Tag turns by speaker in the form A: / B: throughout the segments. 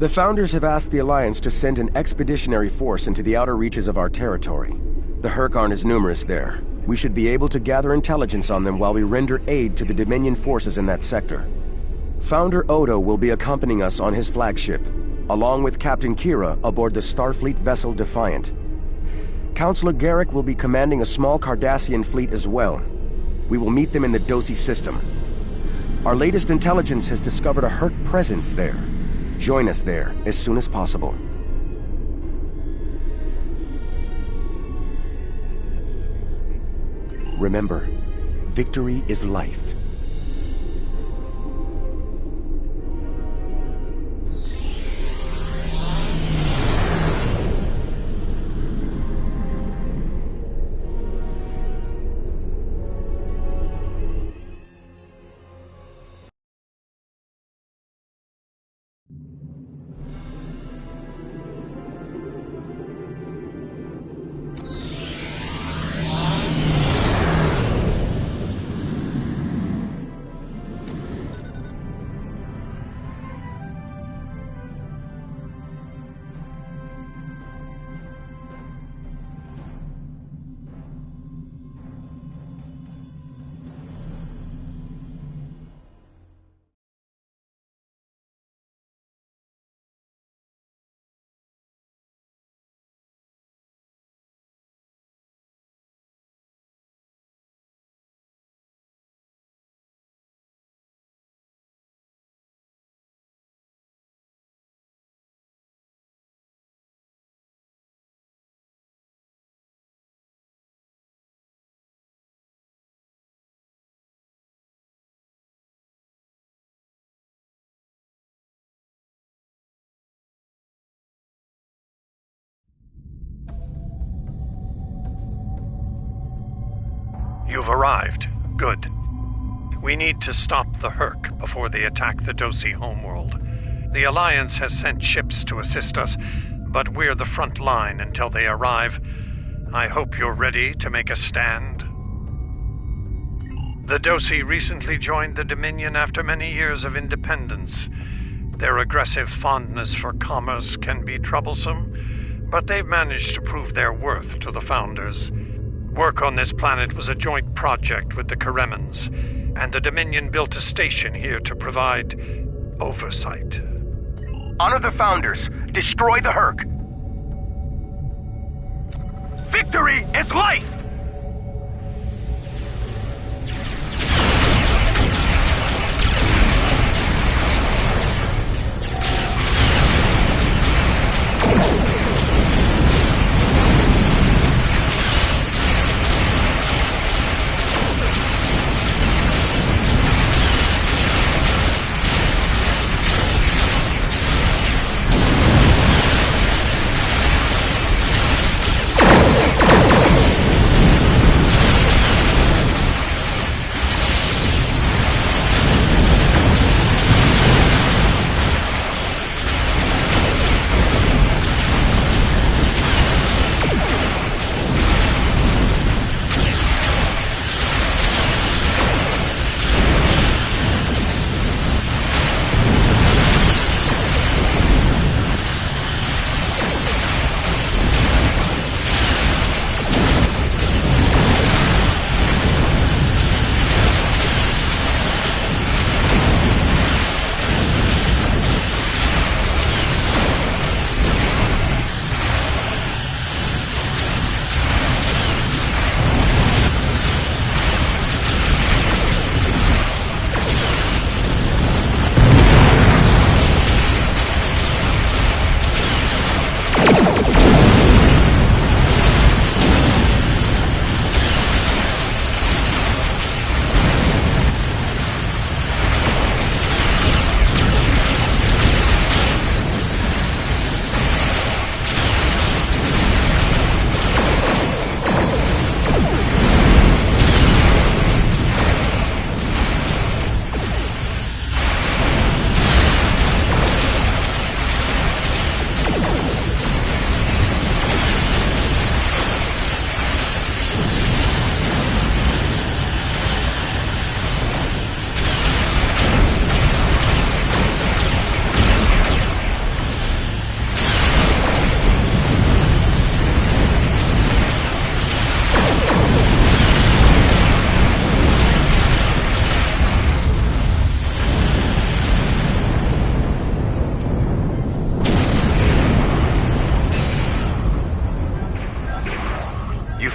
A: The Founders have asked the Alliance to send an expeditionary force into the outer reaches of our territory. The Hurkarn is numerous there. We should be able to gather intelligence on them while we render aid to the Dominion forces in that sector. Founder Odo will be accompanying us on his flagship, along with Captain Kira aboard the Starfleet vessel Defiant. Counselor Garrick will be commanding a small Cardassian fleet as well. We will meet them in the Dosi system. Our latest intelligence has discovered a Hurk presence there. Join us there as soon as possible. Remember, victory is life.
B: You've arrived. Good. We need to stop the Hurk before they attack the Dosi homeworld. The Alliance has sent ships to assist us, but we're the front line until they arrive. I hope you're ready to make a stand. The Dosi recently joined the Dominion after many years of independence. Their aggressive fondness for commerce can be troublesome, but they've managed to prove their worth to the Founders. Work on this planet was a joint project with the Karemans, and the Dominion built a station here to provide oversight.
A: Honor the Founders. Destroy the Hurk. Victory is life!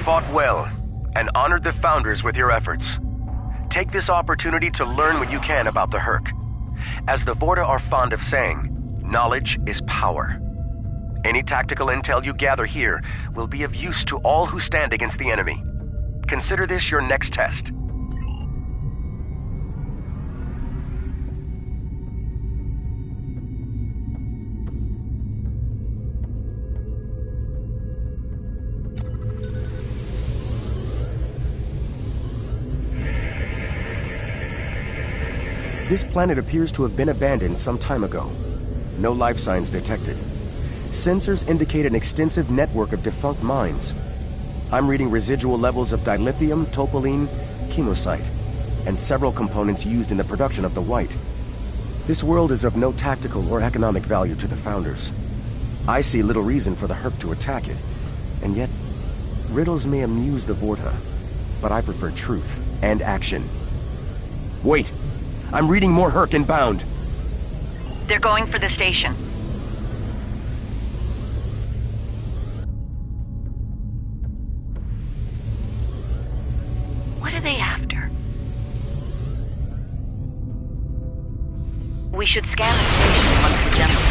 A: fought well and honored the Founders with your efforts. Take this opportunity to learn what you can about the Herc. As the Vorta are fond of saying, knowledge is power. Any tactical intel you gather here will be of use to all who stand against the enemy. Consider this your next test. This planet appears to have been abandoned some time ago. No life signs detected. Sensors indicate an extensive network of defunct mines. I'm reading residual levels of dilithium, topoline, chemosite, and several components used in the production of the white. This world is of no tactical or economic value to the Founders. I see little reason for the Herc to attack it, and yet, riddles may amuse the Vorta, but I prefer truth and action. Wait! I'm reading more Herc inbound.
C: They're going for the station. What are they after? We should scan the station amongst the general.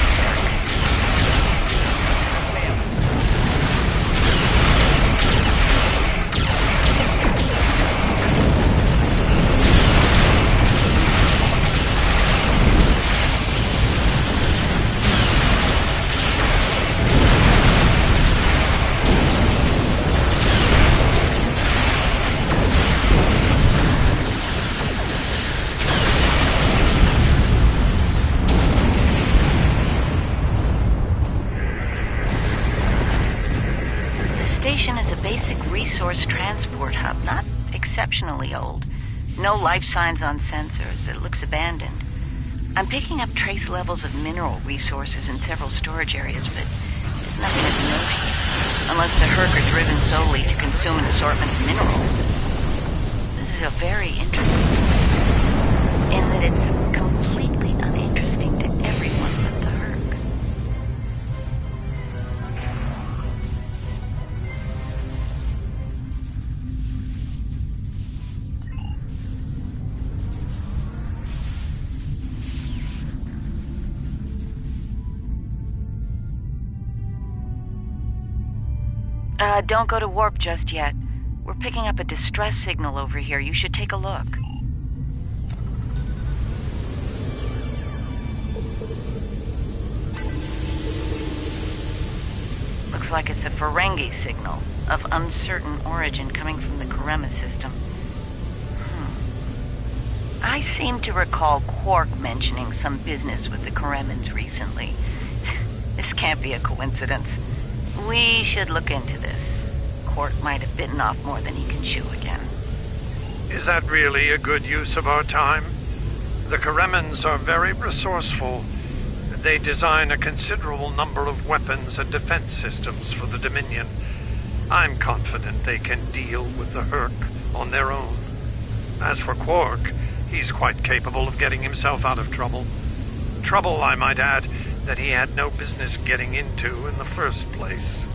C: Resource transport hub, not exceptionally old. No life signs on sensors. It looks abandoned. I'm picking up trace levels of mineral resources in several storage areas, but there's nothing of note here. Unless the Herc are driven solely to consume an assortment of minerals. This is a very interesting place, in that it's completely uninteresting to everyone but the Herc. Don't go to warp just yet. We're picking up a distress signal over here. You should take a look. Looks like it's a Ferengi signal of uncertain origin coming from the Karema system. I seem to recall Quark mentioning some business with the Karemans recently. This can't be a coincidence. We should look into this. Quark might have bitten off more than he can chew again.
B: Is that really a good use of our time? The Karemans are very resourceful. They design a considerable number of weapons and defense systems for the Dominion. I'm confident they can deal with the Herc on their own. As for Quark, he's quite capable of getting himself out of trouble. Trouble, I might add, that he had no business getting into in the first place.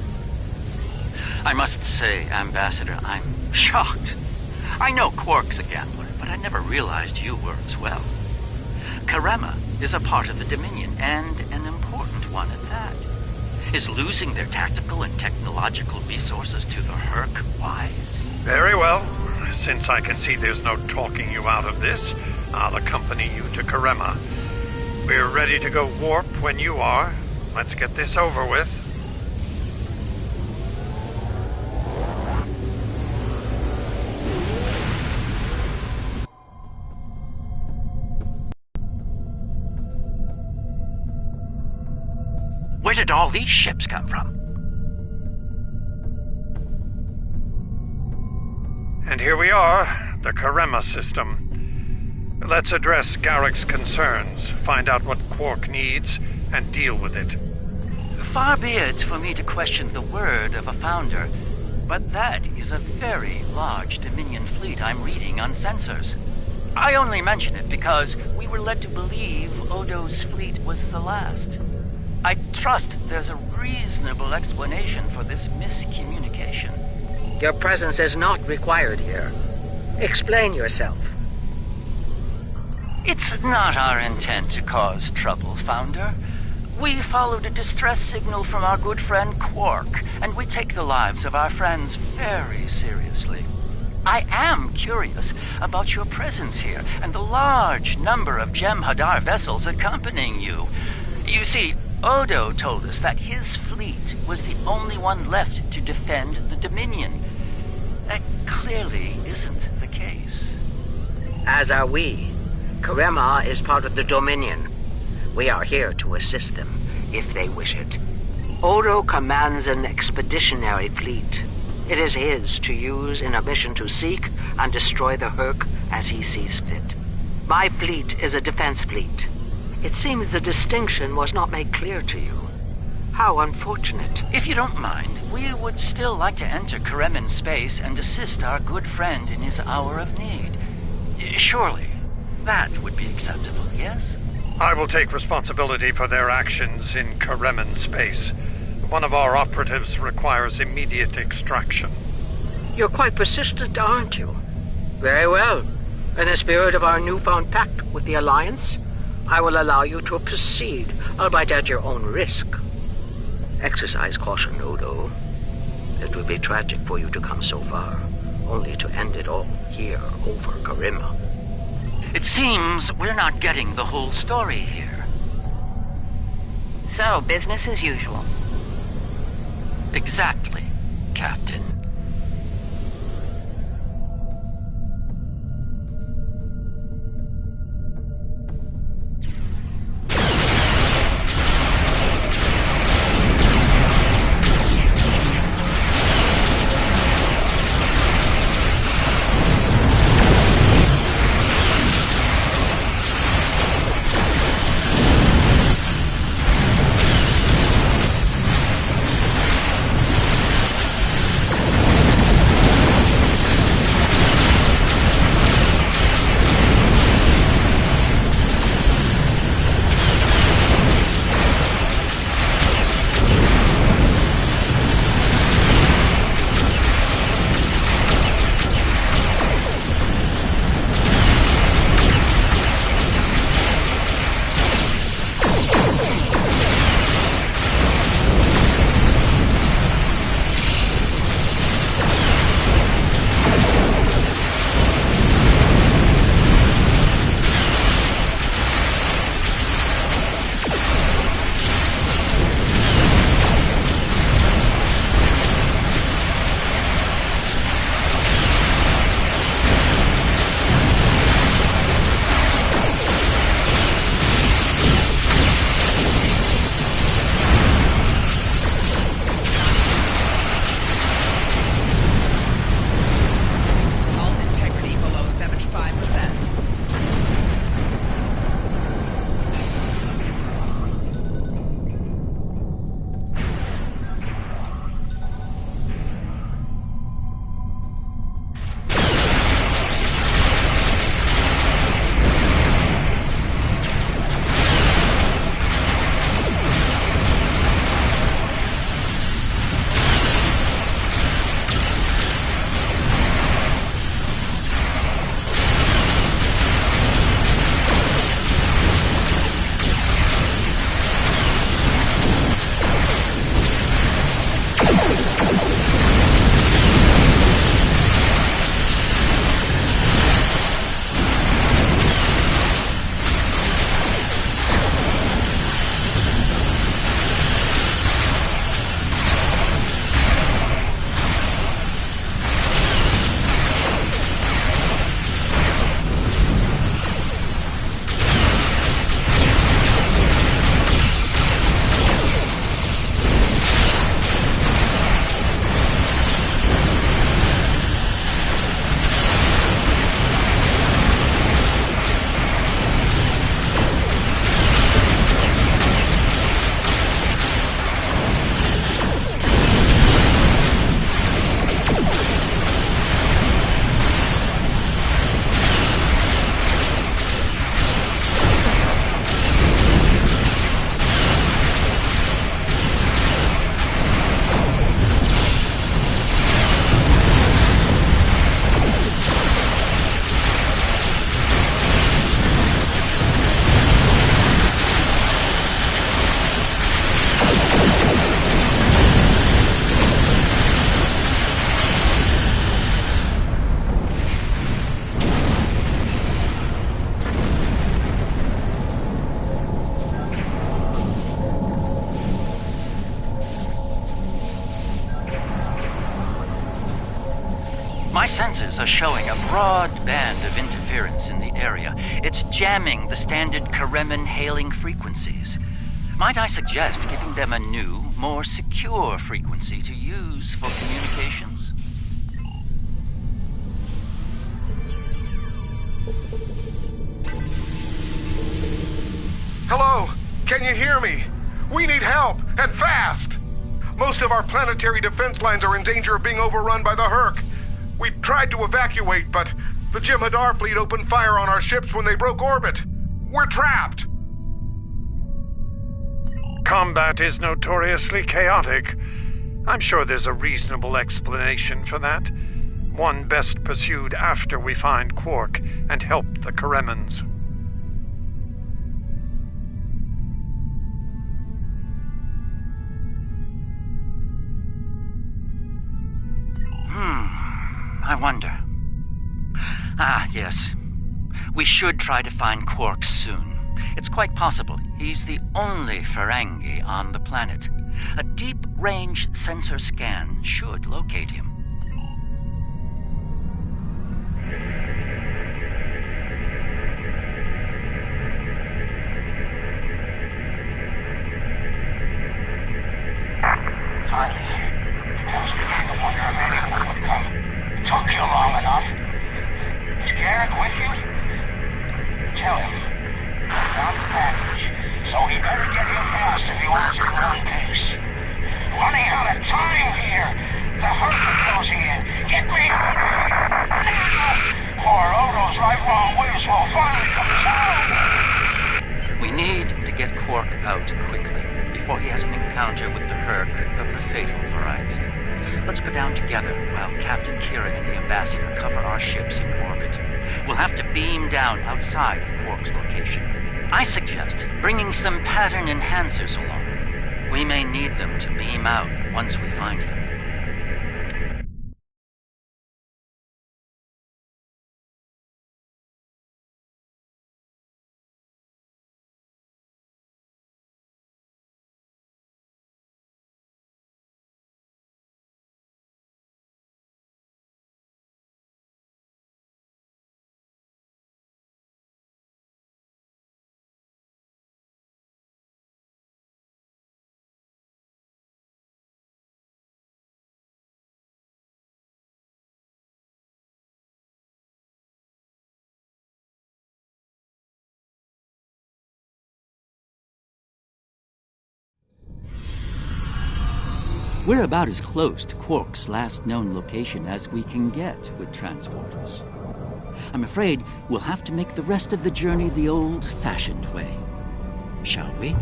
D: I must say, Ambassador, I'm shocked. I know Quark's a gambler, but I never realized you were as well. Karema is a part of the Dominion, and an important one at that. Is losing their tactical and technological resources to the Herc wise?
B: Very well. Since I can see there's no talking you out of this, I'll accompany you to Karema. We're ready to go warp when you are. Let's get this over with.
D: Where did all these ships come from?
B: And here we are, the Karema system. Let's address Garrick's concerns, find out what Quark needs, and deal with it.
D: Far be it for me to question the word of a founder, but that is a very large Dominion fleet I'm reading on sensors. I only mention it because we were led to believe Odo's fleet was the last. I trust there's a reasonable explanation for this miscommunication.
E: Your presence is not required here. Explain yourself.
D: It's not our intent to cause trouble, Founder. We followed a distress signal from our good friend Quark, and we take the lives of our friends very seriously. I am curious about your presence here and the large number of Jem'Hadar vessels accompanying you. You see, Odo told us that his fleet was the only one left to defend the Dominion. That clearly isn't the case.
E: As are we. Karema is part of the Dominion. We are here to assist them, if they wish it. Odo commands an expeditionary fleet. It is his to use in a mission to seek and destroy the Herc as he sees fit. My fleet is a defense fleet. It seems the distinction was not made clear to you. How unfortunate.
D: If you don't mind, we would still like to enter Karemin space and assist our good friend in his hour of need. Surely, that would be acceptable, yes?
B: I will take responsibility for their actions in Karemin space. One of our operatives requires immediate extraction.
E: You're quite persistent, aren't you? Very well. In the spirit of our newfound pact with the Alliance, I will allow you to proceed, albeit at your own risk. Exercise caution, Odo. It would be tragic for you to come so far, only to end it all here over Karema.
D: It seems we're not getting the whole story here.
C: So, business as usual.
D: Exactly, Captain. My sensors are showing a broad band of interference in the area. It's jamming the standard Kareman hailing frequencies. Might I suggest giving them a new, more secure frequency to use for communications?
F: Hello? Can you hear me? We need help, and fast! Most of our planetary defense lines are in danger of being overrun by the Herc. We tried to evacuate, but the Jem'Hadar fleet opened fire on our ships when they broke orbit. We're trapped!
B: Combat is notoriously chaotic. I'm sure there's a reasonable explanation for that. One best pursued after we find Quark and help the Karemans.
D: I wonder. Ah, yes. We should try to find Quark soon. It's quite possible he's the only Ferengi on the planet. A deep-range sensor scan should locate him.
G: Finally. I was beginning to wonder if anyone would come. Took you long enough. Is Garrick with you? Tell him. I found the package, so he better get here fast if he wants to go on pace. Running out of time here. The Herc are closing in. Get me out of here. Now! Or Odo's lifelong wish will finally come true.
D: We need to get Quark out quickly, before he has an encounter with the Herc of the fatal variety. Let's go down together while Captain Kira and the Ambassador cover our ships in orbit. We'll have to beam down outside of Quark's location. I suggest bringing some pattern enhancers along. We may need them to beam out once we find him. We're about as close to Quark's last known location as we can get with transporters. I'm afraid we'll have to make the rest of the journey the old-fashioned way. Shall we?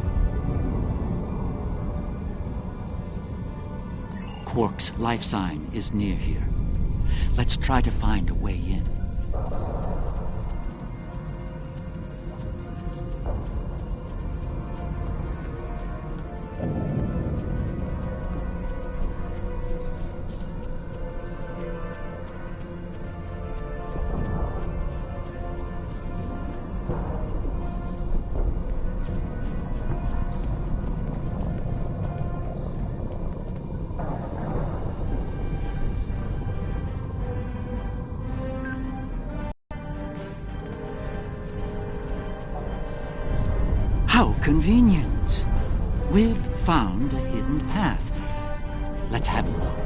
D: Quark's life sign is near here. Let's try to find a way in. How convenient. We've found a hidden path. Let's have a look.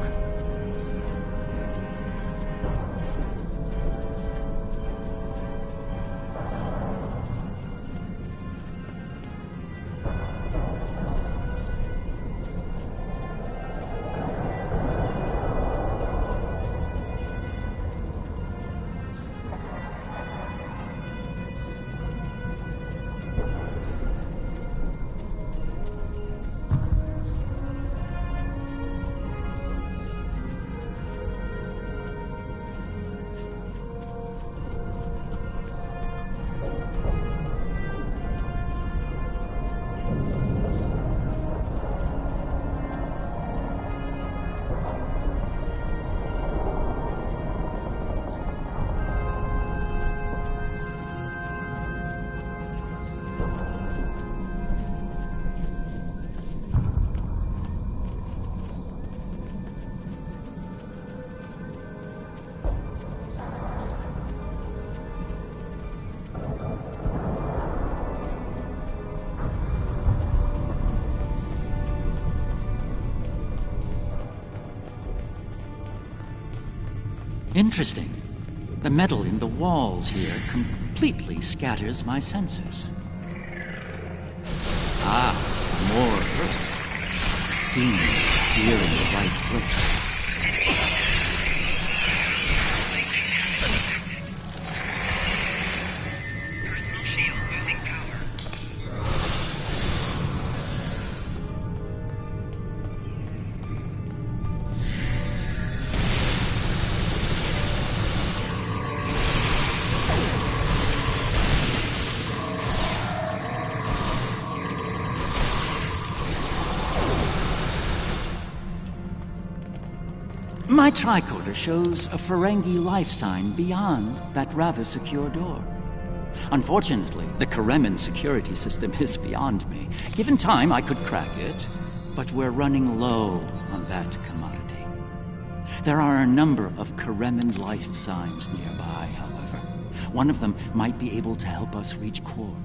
D: Interesting. The metal in the walls here completely scatters my sensors. Ah, more Earth. It seems we're in the right place. My tricorder shows a Ferengi life sign beyond that rather secure door. Unfortunately, the Karemin security system is beyond me. Given time, I could crack it, but we're running low on that commodity. There are a number of Karemin life signs nearby, however. One of them might be able to help us reach Quark.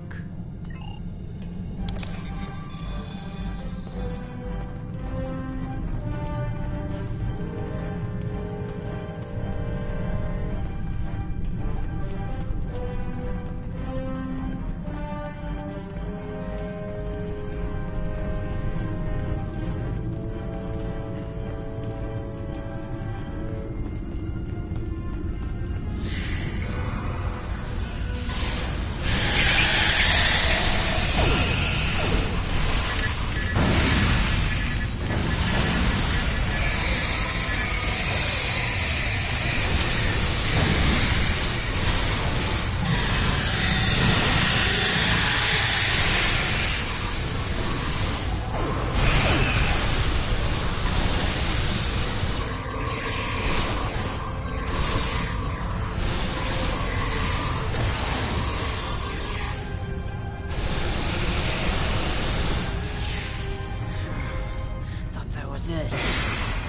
H: It.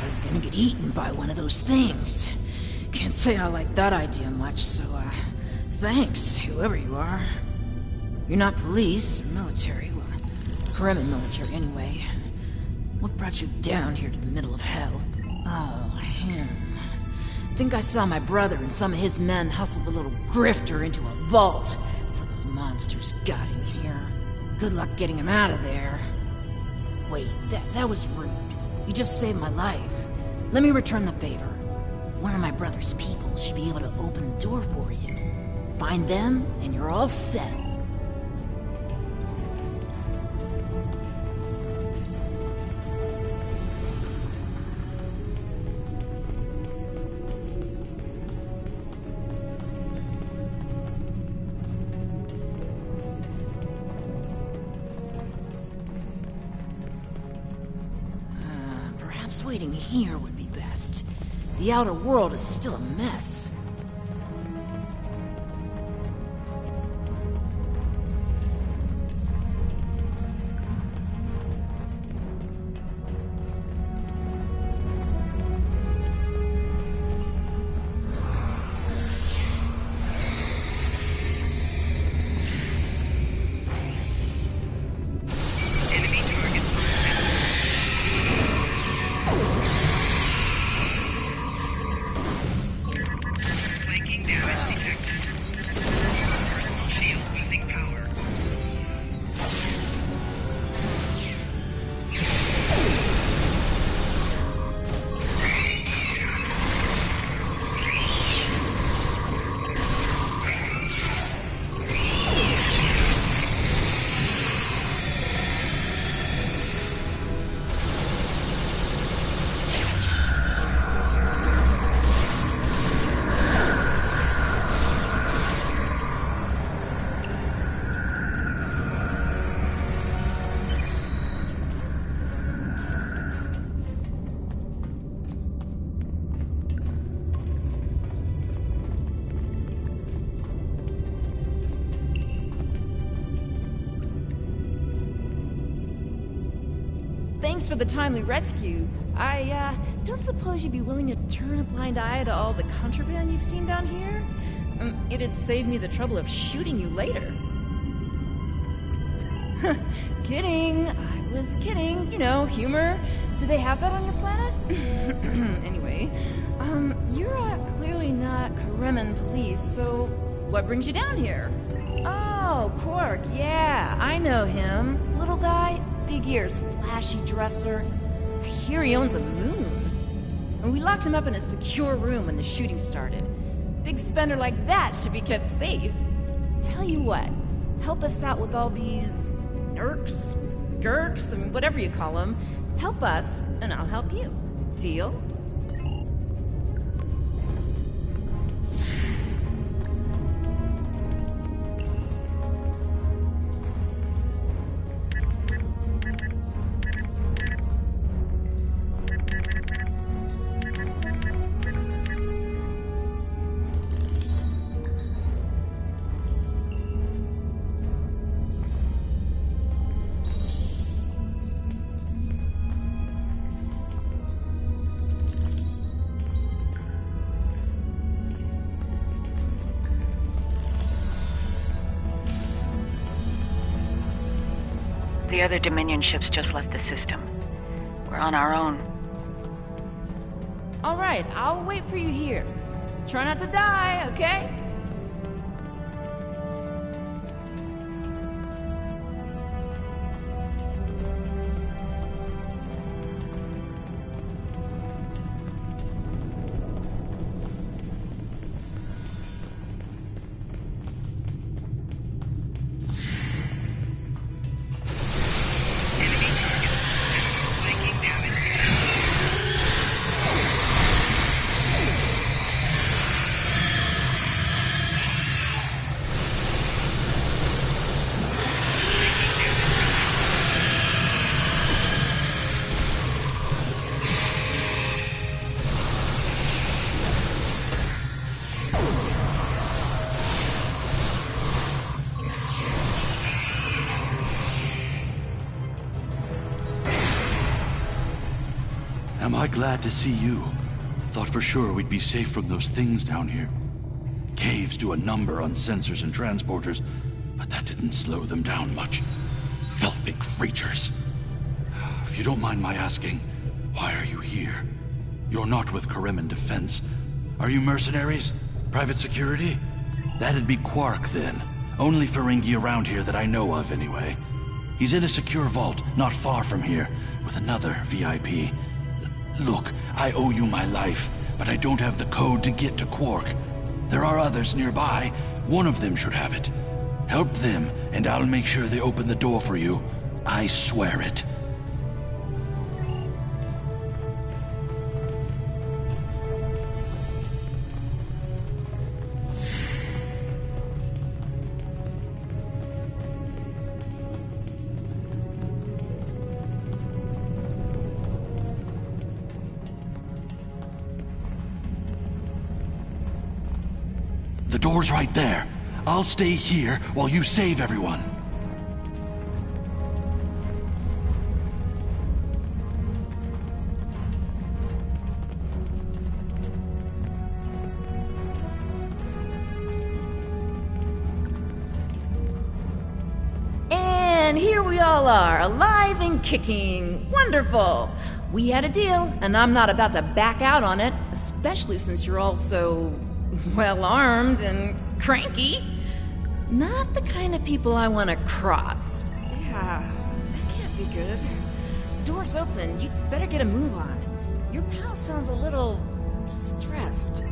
H: I was gonna get eaten by one of those things. Can't say I like that idea much, so, thanks, whoever you are. You're not police or military, well, Kremen military anyway. What brought you down here to the middle of hell? Oh, him. Think I saw my brother and some of his men hustle the little grifter into a vault before those monsters got in here. Good luck getting him out of there. Wait, that was rude. You just saved my life. Let me return the favor. One of my brother's people should be able to open the door for you. Find them, and you're all set. Waiting here would be best. The outer world is still a mess.
I: Thanks for the timely rescue. I, don't suppose you'd be willing to turn a blind eye to all the contraband you've seen down here? It'd save me the trouble of shooting you later. Kidding. I was kidding. You know, humor. Do they have that on your planet? Anyway, you're clearly not Kremen police, so what brings you down here? Oh, Quark, yeah, I know him. Little guy, big ears, flashy dresser. I hear he owns a moon. And we locked him up in a secure room when the shooting started. Big spender like that should be kept safe. Tell you what, help us out with all these nerks, gurks, and whatever you call them. Help us, and I'll help you. Deal?
C: The other Dominion ships just left the system. We're on our own.
I: All right, I'll wait for you here. Try not to die, okay?
J: Am I glad to see you? Thought for sure we'd be safe from those things down here. Caves do a number on sensors and transporters, but that didn't slow them down much. Filthy creatures. If you don't mind my asking, why are you here? You're not with Kremen Defense. Are you mercenaries? Private security? That'd be Quark, then. Only Ferengi around here that I know of, anyway. He's in a secure vault, not far from here, with another VIP. Look, I owe you my life, but I don't have the code to get to Quark. There are others nearby. One of them should have it. Help them, and I'll make sure they open the door for you. I swear it. The door's right there. I'll stay here while you save everyone.
I: And here we all are, alive and kicking. Wonderful. We had a deal, and I'm not about to back out on it, especially since you're all so well-armed and cranky. Not the kind of people I want to cross. Yeah, that can't be good. Door's open. You'd better get a move on. Your pal sounds a little stressed.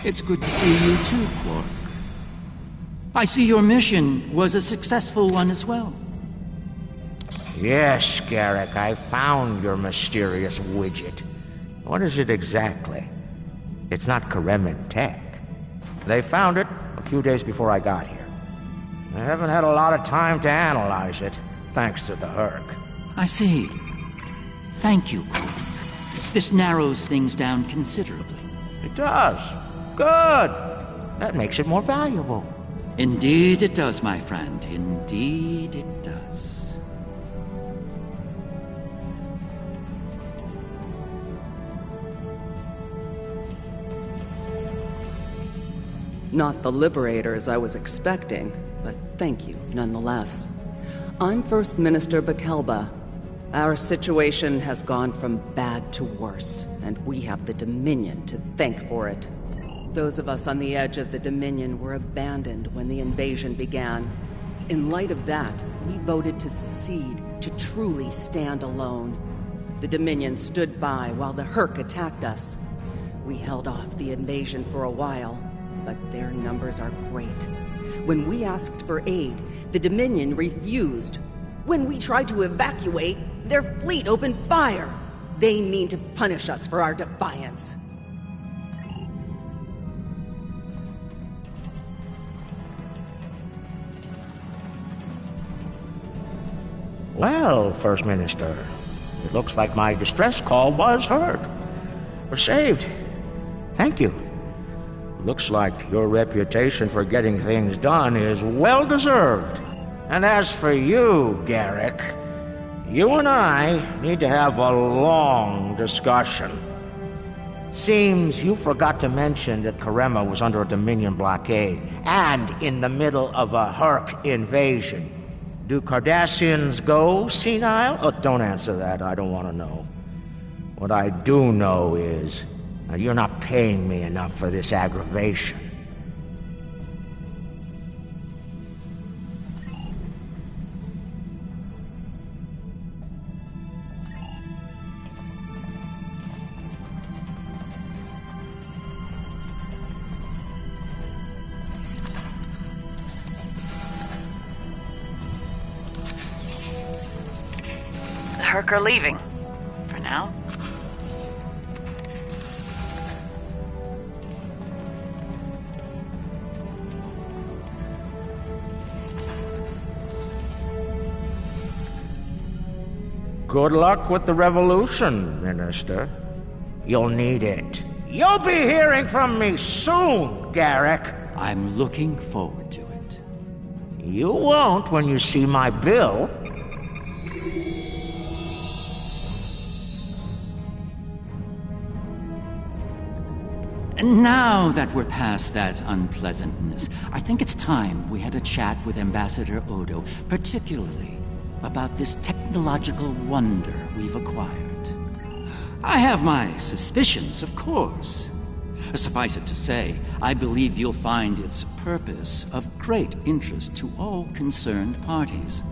D: It's good to see you too, Quark. I see your mission was a successful one as well.
E: Yes, Garrick, I found your mysterious widget. What is it exactly? It's not Karemin tech. They found it a few days before I got here. I haven't had a lot of time to analyze it, thanks to the Herc.
D: I see. Thank you, Quark. This narrows things down considerably.
E: It does. Good. That makes it more valuable.
D: Indeed it does, my friend. Indeed it does.
K: Not the liberators I was expecting, but thank you nonetheless. I'm First Minister Bakelba. Our situation has gone from bad to worse, and we have the Dominion to thank for it. Those of us on the edge of the Dominion were abandoned when the invasion began. In light of that, we voted to secede, to truly stand alone. The Dominion stood by while the Herc attacked us. We held off the invasion for a while, but their numbers are great. When we asked for aid, the Dominion refused. When we tried to evacuate, their fleet opened fire. They mean to punish us for our defiance.
E: Well, First Minister, it looks like my distress call was heard. We're saved. Thank you. Looks like your reputation for getting things done is well-deserved. And as for you, Garrick, you and I need to have a long discussion. Seems you forgot to mention that Karema was under a Dominion blockade and in the middle of a Herc invasion. Do Cardassians go senile? Oh, don't answer that. I don't want to know. What I do know is you're not paying me enough for this aggravation.
C: The Herc are leaving. For now.
E: Good luck with the revolution, Minister. You'll need it. You'll be hearing from me soon, Garrick.
D: I'm looking forward to it.
E: You won't when you see my bill.
D: And now that we're past that unpleasantness, I think it's time we had a chat with Ambassador Odo, particularly about this technological wonder we've acquired. I have my suspicions, of course. Suffice it to say, I believe you'll find its purpose of great interest to all concerned parties.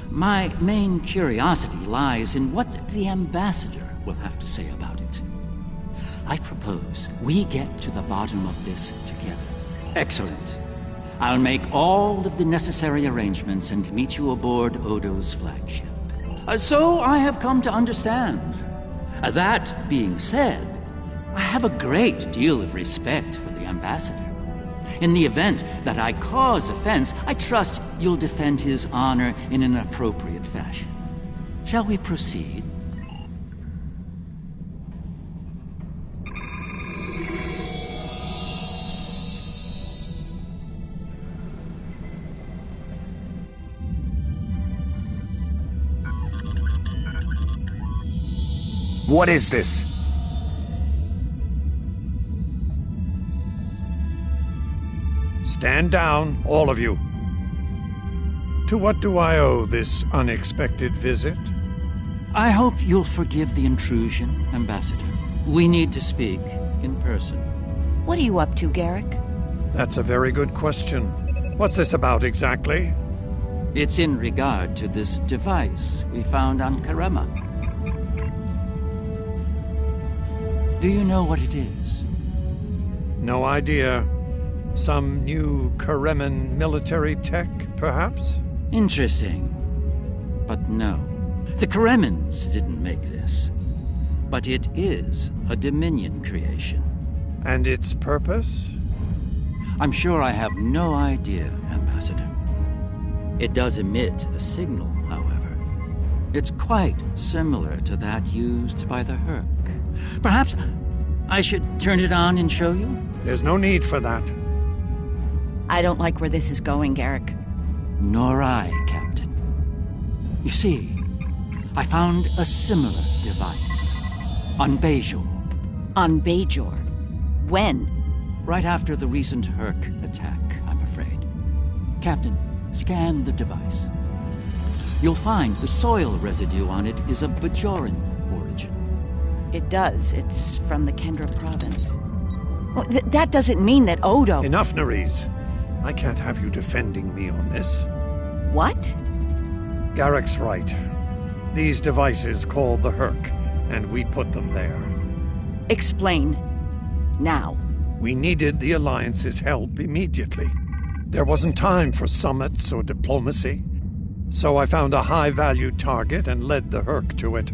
D: My main curiosity lies in what the Ambassador will have to say about it. I propose we get to the bottom of this together. Excellent. I'll make all of the necessary arrangements and meet you aboard Odo's flagship. So I have come to understand. That being said, I have a great deal of respect for the Ambassador. In the event that I cause offense, I trust you'll defend his honor in an appropriate fashion. Shall we proceed?
A: What is this?
B: Stand down, all of you. To what do I owe this unexpected visit?
D: I hope you'll forgive the intrusion, Ambassador. We need to speak in person.
C: What are you up to, Garrick?
B: That's a very good question. What's this about exactly?
D: It's in regard to this device we found on Karema. Do you know what it is?
B: No idea. Some new Kareman military tech, perhaps?
D: Interesting. But no. The Karemans didn't make this. But it is a Dominion creation.
B: And its purpose?
D: I'm sure I have no idea, Ambassador. It does emit a signal, however. It's quite similar to that used by the Herc. Perhaps I should turn it on and show you?
B: There's no need for that.
C: I don't like where this is going, Garrick.
D: Nor I, Captain. You see, I found a similar device on Bajor.
C: On Bajor? When?
D: Right after the recent Herc attack, I'm afraid. Captain, scan the device. You'll find the soil residue on it is of Bajoran origin.
C: It does. It's from the Kendra province. Well, that doesn't mean that Odo...
B: Enough, Nerys. I can't have you defending me on this.
C: What?
B: Garrick's right. These devices call the Herc, and we put them there.
C: Explain. Now.
B: We needed the Alliance's help immediately. There wasn't time for summits or diplomacy. So I found a high-value target and led the Herc to it.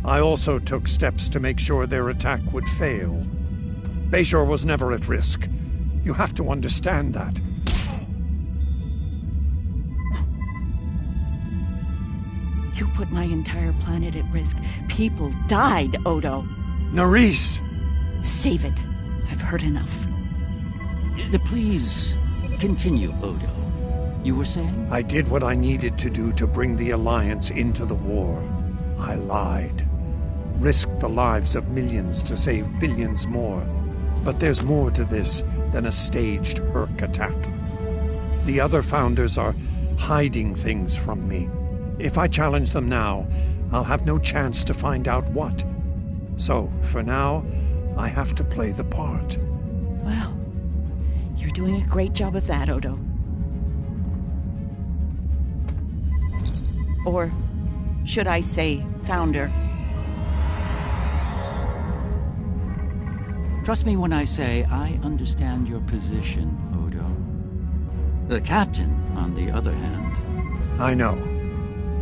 B: I also took steps to make sure their attack would fail. Bajor was never at risk. You have to understand that.
C: You put my entire planet at risk. People died, Odo.
B: Nerys!
C: Save it. I've heard enough.
D: Please continue, Odo. You were saying?
B: I did what I needed to do to bring the Alliance into the war. I lied. Risked the lives of millions to save billions more. But there's more to this than a staged Herc attack. The other founders are hiding things from me. If I challenge them now, I'll have no chance to find out what. So, for now, I have to play the part.
C: Well, you're doing a great job of that, Odo. Or should I say, founder?
D: Trust me when I say I understand your position, Odo. The captain, on the other hand...
B: I know.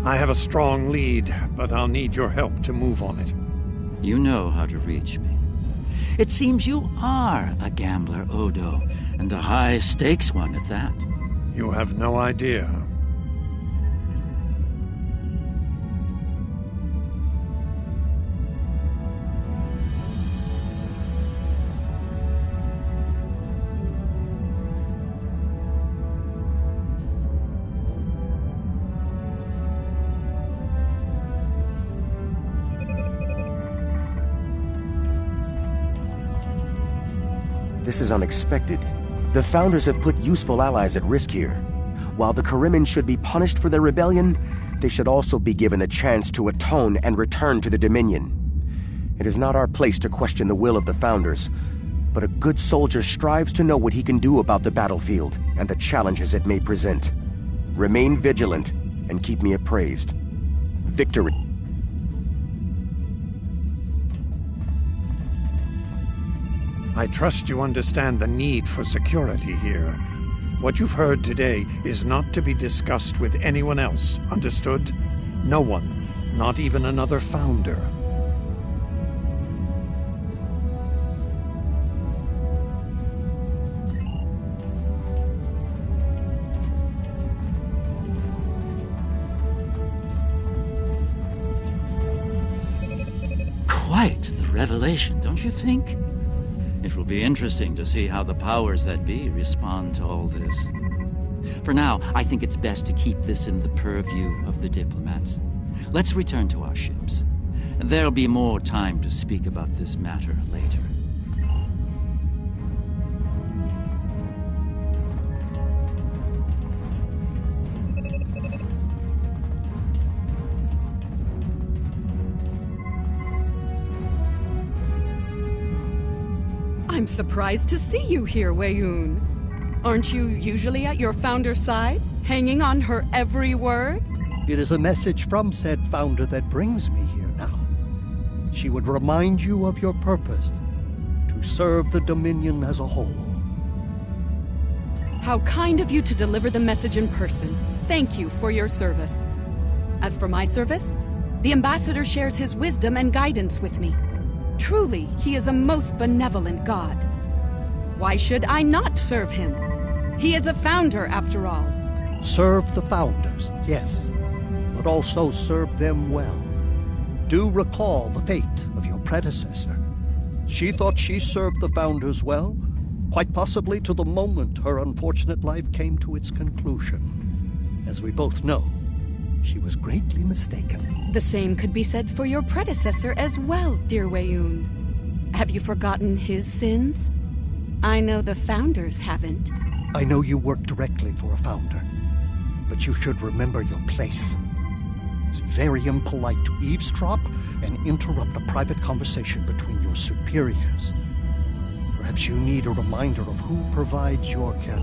B: I have a strong lead, but I'll need your help to move on it.
D: You know how to reach me. It seems you are a gambler, Odo, and a high-stakes one at that.
B: You have no idea.
A: This is unexpected. The Founders have put useful allies at risk here. While the Karemen should be punished for their rebellion, they should also be given a chance to atone and return to the Dominion. It is not our place to question the will of the Founders, but a good soldier strives to know what he can do about the battlefield and the challenges it may present. Remain vigilant and keep me appraised. Victory.
B: I trust you understand the need for security here. What you've heard today is not to be discussed with anyone else, understood? No one, not even another Founder.
D: Quite the revelation, don't you think? It will be interesting to see how the powers that be respond to all this. For now, I think it's best to keep this in the purview of the diplomats. Let's return to our ships. There'll be more time to speak about this matter later.
L: I'm surprised to see you here, Weyoun. Aren't you usually at your Founder's side, hanging on her every word?
M: It is a message from said Founder that brings me here now. She would remind you of your purpose, to serve the Dominion as a whole.
L: How kind of you to deliver the message in person. Thank you for your service. As for my service, the ambassador shares his wisdom and guidance with me. Truly, he is a most benevolent god. Why should I not serve him? He is a founder, after all.
M: Serve the founders, yes, but also serve them well. Do recall the fate of your predecessor. She thought she served the founders well, quite possibly to the moment her unfortunate life came to its conclusion. As we both know, she was greatly mistaken.
L: The same could be said for your predecessor as well, dear Weyoun. Have you forgotten his sins? I know the founders haven't.
M: I know you work directly for a founder, but you should remember your place. It's very impolite to eavesdrop and interrupt a private conversation between your superiors. Perhaps you need a reminder of who provides your care.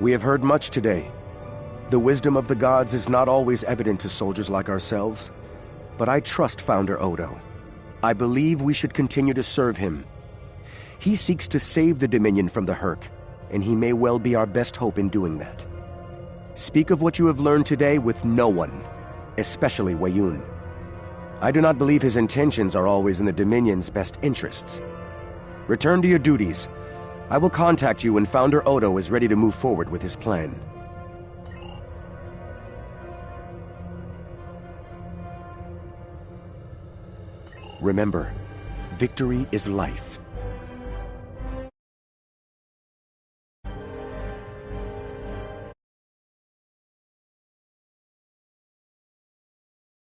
A: We have heard much today. The wisdom of the gods is not always evident to soldiers like ourselves, but I trust Founder Odo. I believe we should continue to serve him. He seeks to save the Dominion from the Herc, and he may well be our best hope in doing that. Speak of what you have learned today with no one, especially Weyoun. I do not believe his intentions are always in the Dominion's best interests. Return to your duties. I will contact you when Founder Odo is ready to move forward with his plan. Remember, victory is life.